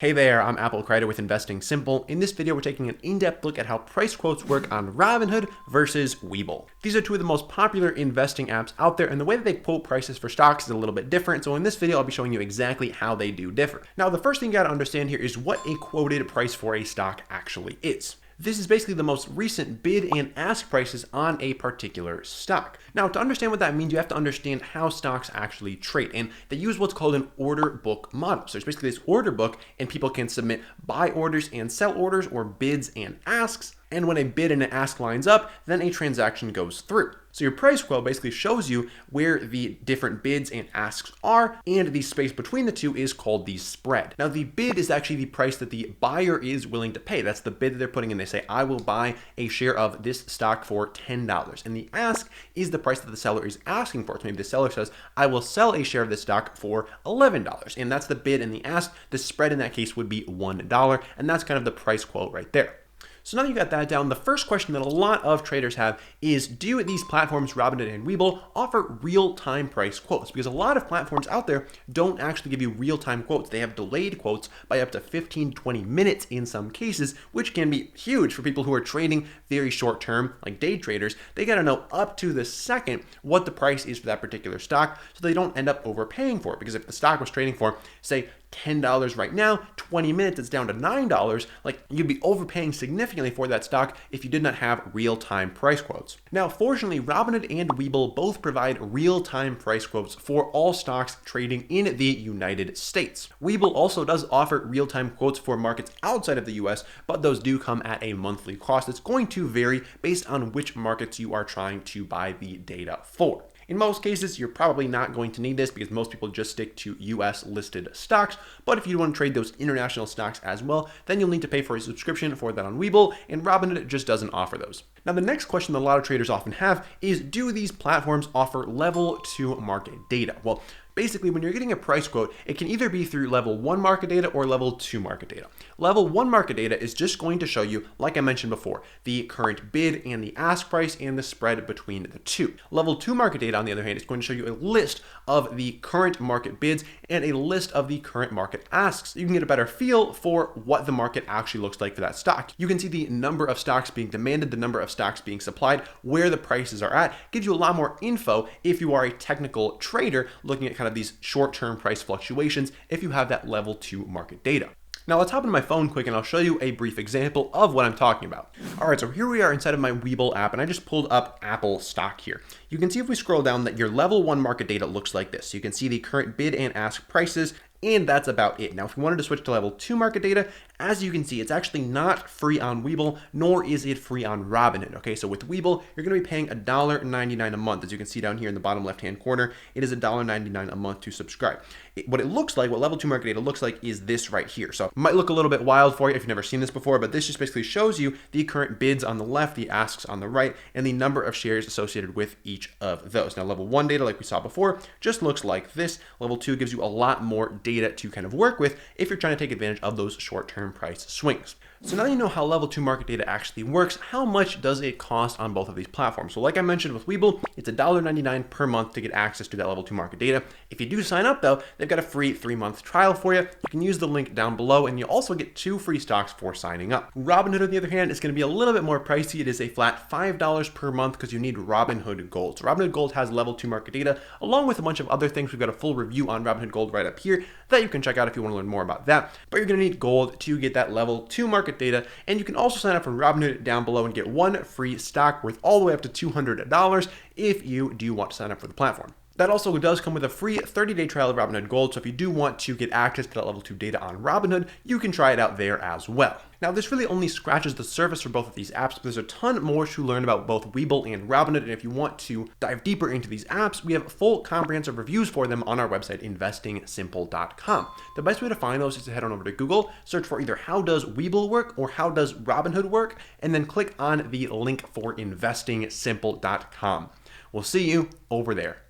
Hey there, I'm Apple Crider with Investing Simple. In this video, we're taking an in-depth look at how price quotes work on Robinhood versus Webull. These are two of the most popular investing apps out there, and the way that they quote prices for stocks is a little bit different. So in this video, I'll be showing you exactly how they do differ. Now, the first thing you gotta understand here is what a quoted price for a stock actually is. This is basically the most recent bid and ask prices on a particular stock. Now, to understand what that means, you have to understand how stocks actually trade, and they use what's called an order book model. So it's basically this order book, and people can submit buy orders and sell orders, or bids and asks. And when a bid and an ask lines up, then a transaction goes through. So your price quote basically shows you where the different bids and asks are, and the space between the two is called the spread. Now, the bid is actually the price that the buyer is willing to pay. That's the bid that they're putting in. They say, I will buy a share of this stock for $10. And the ask is the price that the seller is asking for. So maybe the seller says, I will sell a share of this stock for $11. And that's the bid and the ask. The spread in that case would be $1. And that's kind of the price quote right there. So now that you got that down, the first question that a lot of traders have is, do these platforms, Robinhood and Webull, offer real-time price quotes? Because a lot of platforms out there don't actually give you real-time quotes. They have delayed quotes by up to 15, 20 minutes in some cases, which can be huge for people who are trading very short-term, like day traders. They got to know up to the second what the price is for that particular stock so they don't end up overpaying for it. Because if the stock was trading for, say, $10 right now, 20 minutes, it's down to $9, like you'd be overpaying significantly for that stock if you did not have real-time price quotes. Now, fortunately, Robinhood and Webull both provide real-time price quotes for all stocks trading in the United States. Webull also does offer real-time quotes for markets outside of the US, but those do come at a monthly cost. It's going to vary based on which markets you are trying to buy the data for. In most cases, you're probably not going to need this because most people just stick to US listed stocks. But if you want to trade those international stocks as well, then you'll need to pay for a subscription for that on Webull, and Robinhood just doesn't offer those. Now, the next question that a lot of traders often have is, do these platforms offer level 2 market data? Well, basically, when you're getting a price quote, it can either be through level 1 market data or level 2 market data. Level 1 market data is just going to show you, like I mentioned before, the current bid and the ask price and the spread between the two. Level 2 market data, on the other hand, is going to show you a list of the current market bids and a list of the current market asks. You can get a better feel for what the market actually looks like for that stock. You can see the number of stocks being demanded, the number of stocks being supplied, where the prices are at. It gives you a lot more info if you are a technical trader looking at kind of these short-term price fluctuations if you have that level 2 market data. Now, let's hop into my phone quick and I'll show you a brief example of what I'm talking about. All right, so here we are inside of my Webull app, and I just pulled up Apple stock here. You can see if we scroll down that your level 1 market data looks like this. So you can see the current bid and ask prices, and that's about it. Now, if we wanted to switch to level 2 market data, as you can see, it's actually not free on Webull, nor is it free on Robinhood. Okay, so with Webull, you're going to be paying $1.99 a month. As you can see down here in the bottom left-hand corner, it is $1.99 a month to subscribe. What it looks like, what level 2 market data looks like, is this right here. So it might look a little bit wild for you if you've never seen this before, but this just basically shows you the current bids on the left, the asks on the right, and the number of shares associated with each of those. Now, level 1 data, like we saw before, just looks like this. Level 2 gives you a lot more data to kind of work with if you're trying to take advantage of those short-term price swings. So now you know how level 2 market data actually works. How much does it cost on both of these platforms? So like I mentioned with Webull, it's $1.99 per month to get access to that level 2 market data. If you do sign up though, they've got a free 3-month trial for you. You can use the link down below, and you also get 2 free stocks for signing up. Robinhood, on the other hand, is going to be a little bit more pricey. It is a flat $5 per month because you need Robinhood Gold. So Robinhood Gold has level 2 market data along with a bunch of other things. We've got a full review on Robinhood Gold right up here that you can check out if you want to learn more about that. But you're going to need Gold to get that level 2 market data, and you can also sign up for Robinhood down below and get 1 free stock worth all the way up to $200 if you do want to sign up for the platform. That also does come with a free 30-day trial of Robinhood Gold, so if you do want to get access to that level 2 data on Robinhood, you can try it out there as well. Now, this really only scratches the surface for both of these apps, but there's a ton more to learn about both Webull and Robinhood, and if you want to dive deeper into these apps, we have full comprehensive reviews for them on our website, investingsimple.com. The best way to find those is to head on over to Google, search for either how does Webull work or how does Robinhood work, and then click on the link for investingsimple.com. We'll see you over there.